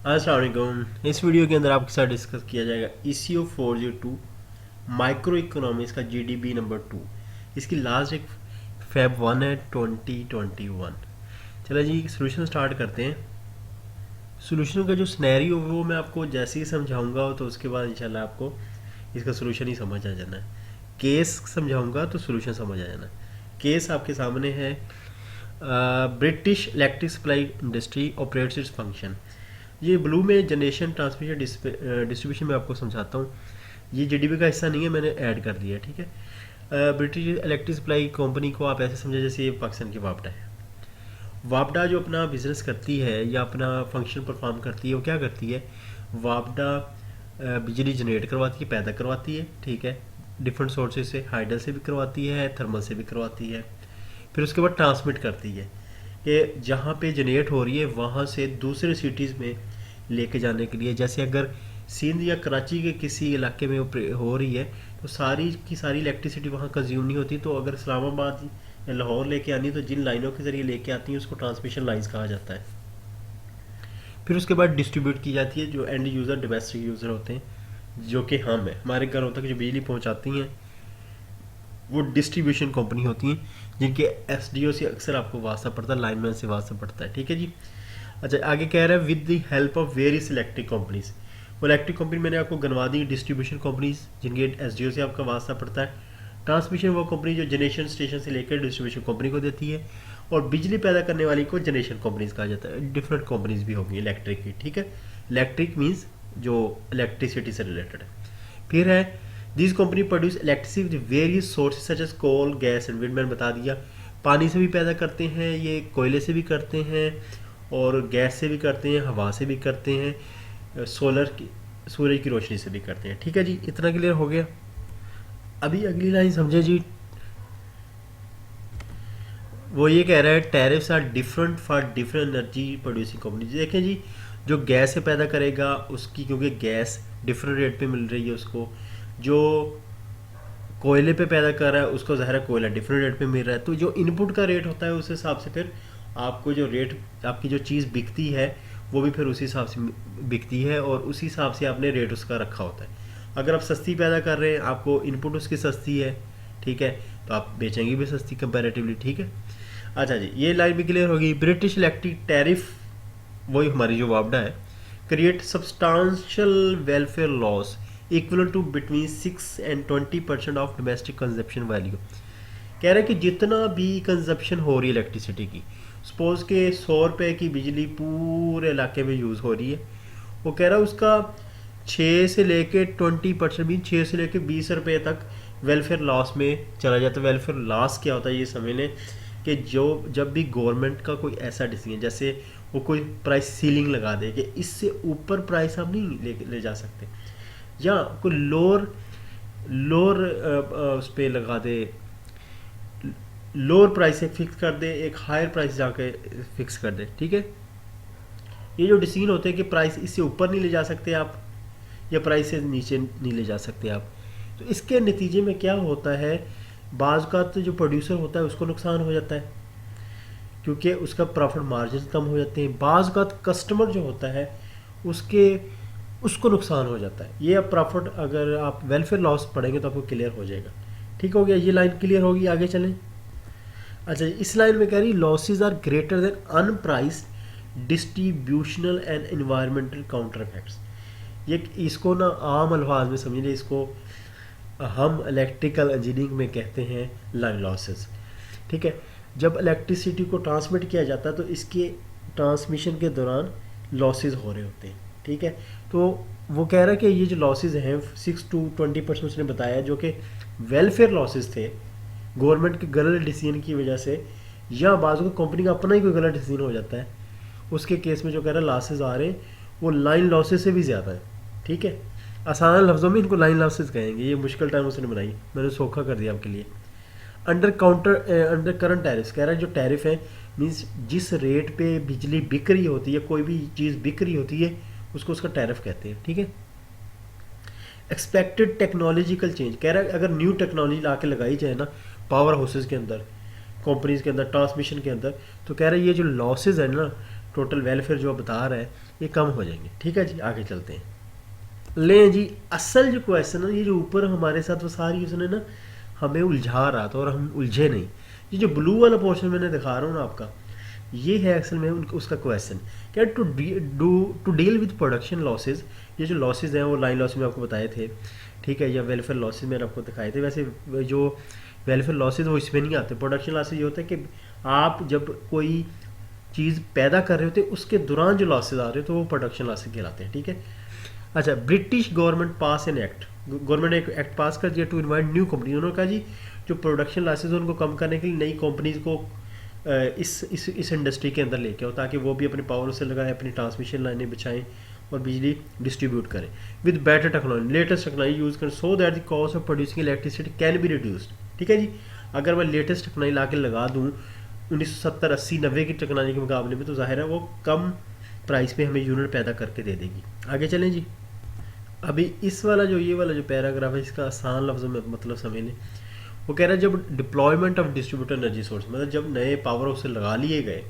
अस्सलाम वालेकुम। इस वीडियो के अंदर आपके साथ डिस्कस किया जाएगा ECO 402 माइक्रो इकोनॉमिक्स का GDP नंबर 2। इसकी लास्ट एक Feb 1 है 2021। चलो जी सोल्यूशन स्टार्ट करते हैं। सोल्यूशन का जो स्नैरियो वो मैं आपको जैसे ही समझाऊंगा तो उसके बाद इंशाल्लाह आपको इसका सोल्यूशन ही समझ आ जाना है। केस समझाऊंगा तो सोल्यूशन समझ आ जाना है। केस आपके सामने है। British electric supply industry operates its function. ये ब्लू में जनरेशन ट्रांसमिशन डिस्ट्रीब्यूशन में आपको समझाता हूँ। ये जीडीपी का हिस्सा नहीं है, मैंने ऐड कर दिया है। ठीक है। ब्रिटिश इलेक्ट्रिक सप्लाई कंपनी को आप ऐसे समझे जैसे ये पाकिस्तान की वापडा है। वापडा जो अपना बिजनेस करती है या अपना फंक्शन परफॉर्म करती है वो क्या करती है, वापडा बिजली जनरेट करवाती है, पैदा करवाती है। ठीक है। डिफरेंट सोर्सेज से, हाइडल से भी करवाती है, थर्मल से भी करवाती है। फिर उसके बाद ट्रांसमिट करती है कि जहाँ पे जनरेट हो रही है वहाँ से दूसरे सिटीज़ में लेके जाने के लिए। जैसे अगर सिंध या कराची के किसी इलाके में हो रही है तो सारी की सारी इलेक्ट्रिसिटी वहाँ कंज्यूम नहीं होती, तो अगर इस्लामाबाद या लाहौर लेके आनी तो जिन लाइनों के ज़रिए लेके आती हैं उसको ट्रांसमिशन लाइन्स कहा जाता है। फिर उसके बाद डिस्ट्रीब्यूट की जाती है। जो एंड यूज़र डोमेस्टिक यूज़र होते हैं, जो कि हम हैं, हमारे घरों तक जो बिजली पहुँचाती हैं वो डिस्ट्रीब्यूशन कंपनी होती हैं, जिनके एसडीओ से अक्सर आपको वास्ता पड़ता है, लाइनमैन से वास्ता पड़ता है। ठीक है जी। अच्छा, आगे कह रहा है with the help of various electric companies. वो इलेक्ट्रिक कंपनी मैंने आपको गनवा दी, डिस्ट्रीब्यूशन कंपनीज जिनके एसडीओ से आपका वास्ता पड़ता है। ट्रांसमिशन वो कंपनी जो जनरेशन स्टेशन से लेकर डिस्ट्रीब्यूशन कंपनी को देती है, और बिजली पैदा करने वाली को जनरेशन कंपनीज कहा जाता है। डिफरेंट कंपनीज भी होंगी इलेक्ट्रिक की। ठीक है। इलेक्ट्रिक मीन्स जो इलेक्ट्रिसिटी से रिलेटेड है। फिर है this company produce electricity various sources such as coal, gas and wind. मैंने बता दिया पानी से भी पैदा करते हैं, ये कोयले से भी करते हैं, और गैस से भी करते हैं, हवा से भी करते हैं, सोलर की सूरज की रोशनी से भी करते हैं। ठीक है जी, इतना क्लियर हो गया। अभी अगली लाइन समझे जी। वो ये कह रहा है tariffs are different for different energy producing company. देखें जी, जो गैस से पैदा करेगा उसकी, क्योंकि गैस डिफरेंट रेट पे मिल रही है उसको, जो कोयले पे पैदा कर रहा है उसको ज़ाहिर है कोयला डिफरेंट रेट पे मिल रहा है। तो जो इनपुट का रेट होता है उस हिसाब से फिर आपको जो रेट, आपकी जो चीज़ बिकती है वो भी फिर उसी हिसाब से बिकती है, और उसी हिसाब से आपने रेट उसका रखा होता है। अगर आप सस्ती पैदा कर रहे हैं, आपको इनपुट उसकी सस्ती है, ठीक है, तो आप बेचेंगे भी सस्ती कंपैरेटिवली। ठीक है। अच्छा जी, ये लाइन भी क्लियर होगी। ब्रिटिश इलेक्ट्रिक टैरिफ, वही हमारी जो वापडा है, create substantial welfare loss equal to between 6 and 20% of domestic consumption value. कह रहे हैं कि जितना भी कंजप्शन हो रही है इलेक्ट्रिसिटी की, सपोज के 100 रुपये की बिजली पूरे इलाके में यूज़ हो रही है, वो कह रहा है उसका 6 से लेके 20% भी, 6 से लेके 20 रुपये तक वेलफेयर लॉस में चला जाता है। वेलफेयर लॉस क्या होता है ये समझ लें कि जो जब भी गवर्नमेंट का कोई ऐसा डिसीजन, जैसे वो कोई प्राइस सीलिंग लगा दे कि इससे ऊपर प्राइस आप नहीं ले जा सकते, या कोई लोअर लोअर उस पर लगा दे, लोअर प्राइस एक फिक्स कर दे, एक हायर प्राइस जाके फिक्स कर दे। ठीक है। ये जो डिसीजन होते हैं कि प्राइस इससे ऊपर नहीं ले जा सकते आप, या प्राइस से नीचे नहीं ले जा सकते आप, तो इसके नतीजे में क्या होता है, बाज़ का तो जो प्रोड्यूसर होता है उसको नुकसान हो जाता है क्योंकि उसका प्रॉफिट मार्जिन कम हो जाते हैं। बाज़ का कस्टमर जो होता है उसको नुकसान हो जाता है। ये अब प्रॉफिट, अगर आप वेलफेयर लॉस पढ़ेंगे तो आपको क्लियर हो जाएगा। ठीक हो गया, ये लाइन क्लियर होगी। आगे चलें। अच्छा, इस लाइन में कह रही losses are greater than unpriced distributional and environmental counter effects. ये इसको ना आम अल्फाज में समझ लें, इसको हम इलेक्ट्रिकल इंजीनियरिंग में कहते हैं लाइन लॉसेस। ठीक है। जब इलेक्ट्रिसिटी को ट्रांसमिट किया जाता है तो इसके ट्रांसमिशन के दौरान लॉसेस हो रहे होते हैं। ठीक है। तो वो कह रहा है कि ये जो लॉसेस हैं 6 to 20% उसने बताया, जो कि वेलफेयर लॉसेस थे गवर्नमेंट के गलत डिसीजन की वजह से, या बाज़ को कंपनी का अपना ही कोई गलत डिसीजन हो जाता है, उसके केस में जो कह रहा है लॉसेस आ रहे हैं वो लाइन लॉसेस से भी ज़्यादा है। ठीक है। आसान लफ्ज़ों में इनको लाइन लॉसेस कहेंगे। ये मुश्किल टाइम उसने बनाई, मैंने सौखा कर दिया आपके लिए। अंडर करंट टैरिफ, कह रहा है जो टैरिफ है मीन्स जिस रेट पे बिजली बिक रही होती है, कोई भी चीज़ बिक रही होती है, उसको उसका टैरिफ कहते हैं। ठीक है। एक्सपेक्टेड टेक्नोलॉजिकल चेंज, कह रहा है अगर न्यू टेक्नोलॉजी ला के लगाई जाए ना पावर हाउसेज के अंदर, कंपनीज के अंदर, ट्रांसमिशन के अंदर, तो कह रहा है ये जो लॉसेज है ना टोटल वेलफेयर जो बता रहा है ये कम हो जाएंगे। ठीक है जी, आगे चलते हैं। ले जी, असल जो क्वेश्चन है ये जो ऊपर हमारे साथ वो सारी उसने ना हमें उलझा रहा था और हम उलझे नहीं। ये जो ब्लू वाला पोर्शन मैंने दिखा रहा हूँ ना आपका, ये है असल में उसका क्वेश्चन क्या, to deal with production losses. ये जो लॉसेज हैं वो लाइन लॉसेज में आपको बताए थे, ठीक है, या वेलफेयर लॉसेज मैंने आपको दिखाए थे। वैसे जो वेलफेयर लॉसेज वो इसमें नहीं आते। प्रोडक्शन लॉसेज ये होता है कि आप जब कोई चीज़ पैदा कर रहे होते उसके दौरान जो लॉसेज आ रहे हो तो वो प्रोडक्शन लॉसेज कहलाते हैं। ठीक है। अच्छा, British government pass an act, government ने एक एक्ट पास कर दिया टू इन्वाइट न्यू कंपनी। उन्होंने कहा जी जो प्रोडक्शन लॉसेज उनको कम करने के लिए नई कंपनीज को इस इंडस्ट्री के अंदर लेके आओ ताकि वो भी अपने पावर से लगाएं, अपनी ट्रांसमिशन लाइनें बिछाएं और बिजली डिस्ट्रीब्यूट करें with better technology, latest technology use करें so that the cost of producing electricity can be reduced. ठीक है जी, अगर मैं लेटेस्ट टेक्नोलॉजी ला के लगा दूँ 1970, 80, 90 की टेक्नोलॉजी के मुकाबले में, तो जाहिर है वो कम प्राइस में हमें यूनिट पैदा करके दे देगी। आगे चलें जी। अभी इस वाला जो ये वाला जो पैराग्राफ है इसका आसान लफ्ज़ों में मतलब समझ लें। वो कह रहा है जब deployment of distributor energy source, मतलब जब नए पावर हाउस लगा लिए गए,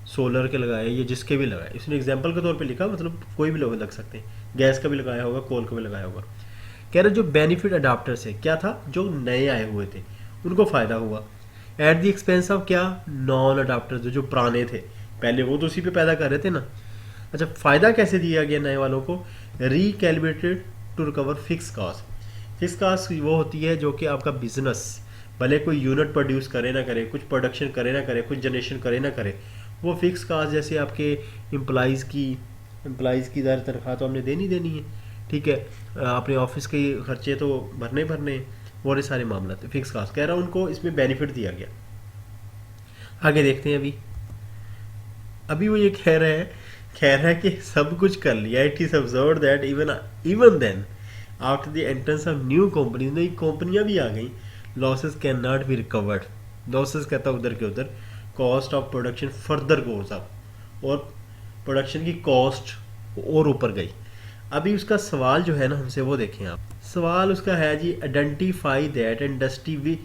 सोलर के लगाए या जिसके भी लगाए, इसने एग्जांपल के तौर पे लिखा, मतलब कोई भी लोग लग सकते हैं, गैस का भी लगाया होगा, कोल का भी लगाया होगा। कह रहे जो बेनिफिट अडाप्टर से क्या था, जो नए आए हुए थे उनको फ़ायदा हुआ एट द एक्सपेंस ऑफ क्या, नॉन अडाप्टर जो पुराने थे पहले, वो तो उसी पे पैदा कर रहे थे ना। अच्छा, फ़ायदा कैसे दिया गया नए वालों को, recalibrated to recover fix cost. Fix cost वो होती है जो कि आपका बिजनेस भले कोई यूनिट प्रोड्यूस करे ना करे, कुछ प्रोडक्शन करे ना करे, कुछ जनरेशन करे ना करे, वो फिक्स कास्ट जैसे आपके एम्प्लॉइज़ की ज़्यादा तनख्वाह तो हमने देनी है, ठीक है, अपने ऑफिस के खर्चे तो भरने और ये सारे मामला थे। फिक्स कास्ट कह रहा हूँ उनको इसमें बेनिफिट दिया गया। आगे देखते हैं। अभी वो ये कह रहा है कि सब कुछ कर लिया, it is observed that even then after the entrance of new companies, नई कंपनियां भी आ गई, losses can not be recovered, losses कहता उधर के उधर, cost of production further goes up, और प्रोडक्शन की कॉस्ट और ऊपर गई। अभी उसका सवाल जो है ना हमसे वो देखें आप, सवाल उसका है जी identify that industry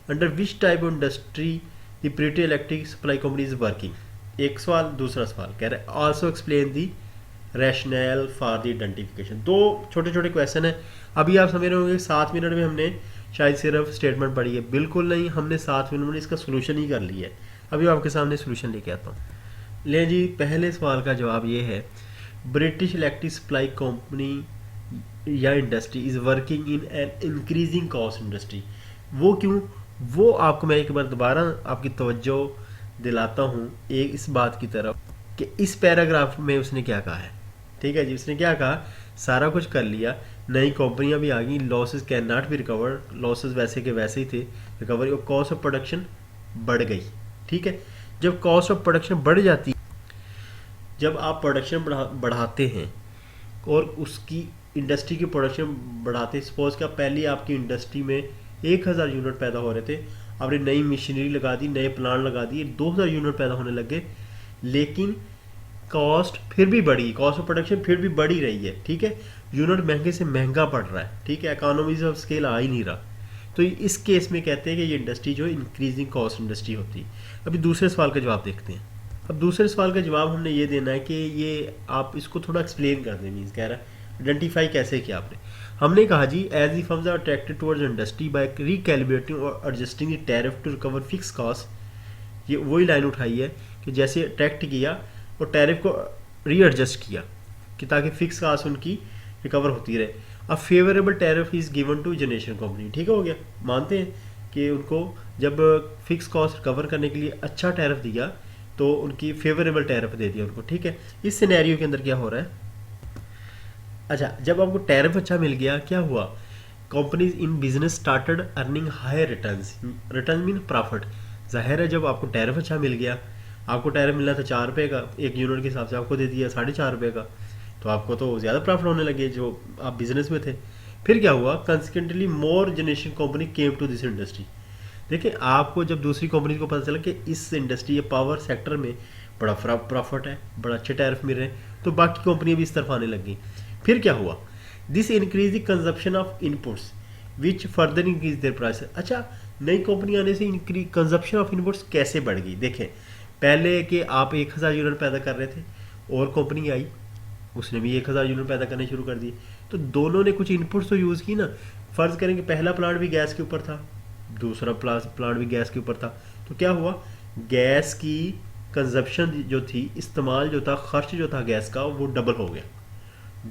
under which type of industry the pretty electric supply company is working. एक सवाल। दूसरा सवाल कह रहा है also explain the rationale for the identification. दो छोटे छोटे क्वेश्चन है। अभी आप समझ रहे होंगे 7 मिनट में हमने शायद सिर्फ स्टेटमेंट पढ़ी है, बिल्कुल नहीं, हमने 7 मिनट में इसका सोल्यूशन ही कर लिया है। अभी आपके सामने सोल्यूशन लेके आता हूँ। ले जी, पहले सवाल का जवाब ये है, ब्रिटिश इलेक्ट्रिक सप्लाई कंपनी या industry is working in an increasing cost industry. वो क्यों, वो आपको मैं एक बार दोबारा आपकी तवज्जो दिलाता हूँ एक इस बात की तरफ कि इस पैराग्राफ में उसने क्या कहा है। ठीक है जी, उसने क्या कहा, सारा कुछ कर लिया, नई कंपनियां भी आ गई, losses can not B recover, losses वैसे के वैसे ही थे, रिकवरी और कॉस्ट ऑफ प्रोडक्शन बढ़ गई। ठीक है, जब कॉस्ट ऑफ प्रोडक्शन बढ़ जाती, जब आप प्रोडक्शन बढ़ाते हैं और उसकी इंडस्ट्री की प्रोडक्शन बढ़ाते, सपोज क्या पहले आपकी इंडस्ट्री में 1000 यूनिट पैदा हो रहे थे, आपने नई मशीनरी लगा दी, नए प्लांट लगा दिए, 2000 यूनिट पैदा होने लगे, लेकिन कॉस्ट फिर भी बढ़ी, कॉस्ट ऑफ प्रोडक्शन फिर भी बढ़ी रही है। ठीक है, यूनिट महंगे से महंगा पड़ रहा है, ठीक है, इकोनॉमीज ऑफ स्केल आ ही नहीं रहा। तो इस केस में कहते हैं कि ये इंडस्ट्री जो है इंक्रीजिंग कॉस्ट इंडस्ट्री होती है। अभी दूसरे सवाल का जवाब देखते हैं। अब दूसरे सवाल का जवाब हमने ये देना है कि ये आप इसको थोड़ा एक्सप्लेन कर दें। मीन्स कह रहा है आइडेंटिफाई कैसे किया आपने। हमने कहा जी as the firms are attracted towards industry by recalibrating और adjusting the tariff to recover fix cost. ये वही लाइन उठाई है कि जैसे अट्रैक्ट किया और टैरिफ को रीएडजस्ट किया कि ताकि फिक्स कॉस्ट उनकी रिकवर होती रहे। A favourable tariff is given to generation company. ठीक हो गया, मानते हैं कि उनको जब फिक्स कॉस्ट रिकवर करने के लिए अच्छा टैरिफ दिया तो उनकी फेवरेबल टैरिफ दे दिया उनको। ठीक है, इस सिनेरियो के अंदर क्या हो रहा है, अच्छा जब आपको टैरिफ अच्छा मिल गया क्या हुआ, companies in business started earning higher returns. Return mean profit. जाहिर है जब आपको टैरिफ अच्छा मिल गया, आपको टैरिफ मिला था 4 रुपये का, एक यूनिट के हिसाब से आपको दे दिया 4.5 रुपये का, तो आपको तो ज़्यादा प्रॉफिट होने लगे जो आप बिजनेस में थे। फिर क्या हुआ, consequently more generation company came to this industry. देखिए आपको जब दूसरी कंपनी को पता चला कि इस इंडस्ट्री या पावर सेक्टर में बड़ा प्रॉफिट है, बड़ा अच्छे टैरिफ मिल रहे हैं, तो बाकी कंपनियां भी इस तरफ आने लगी। फिर क्या हुआ, this increase the consumption of inputs which further increase their price. अच्छा, नई कंपनी आने से कंजप्शन ऑफ इनपुट्स कैसे बढ़ गई। देखें पहले कि आप 1000 यूनिट पैदा कर रहे थे और कंपनी आई, उसने भी 1000 यूनिट पैदा करने शुरू कर दिए, तो दोनों ने कुछ इनपुट्स तो यूज़ की ना। फ़र्ज़ करें कि पहला प्लांट भी गैस के ऊपर था, दूसरा प्लांट भी गैस के ऊपर था, तो क्या हुआ, गैस की कंजप्शन जो थी, इस्तेमाल जो था, खर्च जो था गैस का, वो डबल हो गया।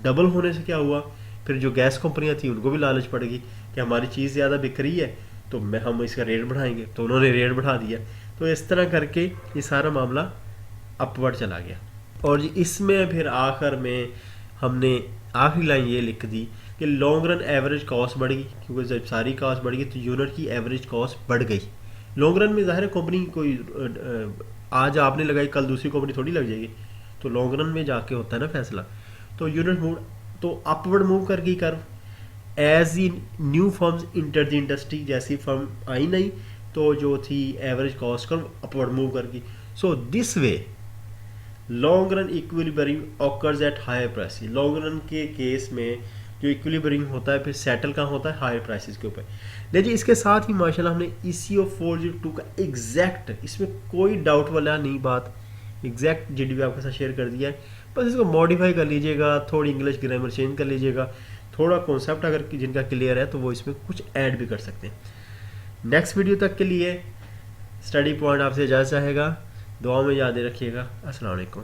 डबल होने से क्या हुआ, फिर जो गैस कंपनियां थी उनको भी लालच पड़ गई कि हमारी चीज़ ज़्यादा बिक रही है तो हम इसका रेट बढ़ाएंगे, तो उन्होंने रेट बढ़ा दिया। तो इस तरह करके ये सारा मामला अपवर्ड चला गया। और इसमें फिर आखिर में हमने आखिरी लाइन ये लिख दी कि लॉन्ग रन एवरेज कॉस्ट बढ़ गई, क्योंकि जब सारी कॉस्ट बढ़ गई तो यूनिट की एवरेज कॉस्ट बढ़ गई। लॉन्ग रन में ज़ाहिर है कंपनी कोई आज आपने लगाई कल दूसरी कंपनी थोड़ी लग जाएगी, तो लॉन्ग रन में जाके होता है ना फैसला। तो यूनिट मूव, तो अपवर्ड मूव कर गई curve. As the new firms enter the industry, जैसी फर्म आई नहीं तो जो थी average cost curve upward move कर गई। So this way long run equilibrium occurs at higher price. Long run के केस में जो इक्विलिब्रियम होता है फिर सेटल कहाँ होता है, हायर प्राइसेस के ऊपर। लेकिन इसके साथ ही माशाल्लाह हमने ECO 402 का एग्जैक्ट, इसमें कोई डाउट वाला नहीं बात, एग्जैक्ट GDP आपके साथ शेयर कर दिया है। बस इसको मॉडिफाई कर लीजिएगा, थोड़ी इंग्लिश ग्रामर चेंज कर लीजिएगा, थोड़ा कॉन्सेप्ट अगर जिनका क्लियर है तो वो इसमें कुछ ऐड भी कर सकते हैं। नेक्स्ट वीडियो तक के लिए स्टडी पॉइंट आपसे इजाज़त चाहेगा। दुआ में याद रखिएगा। अस्सलाम वालेकुम।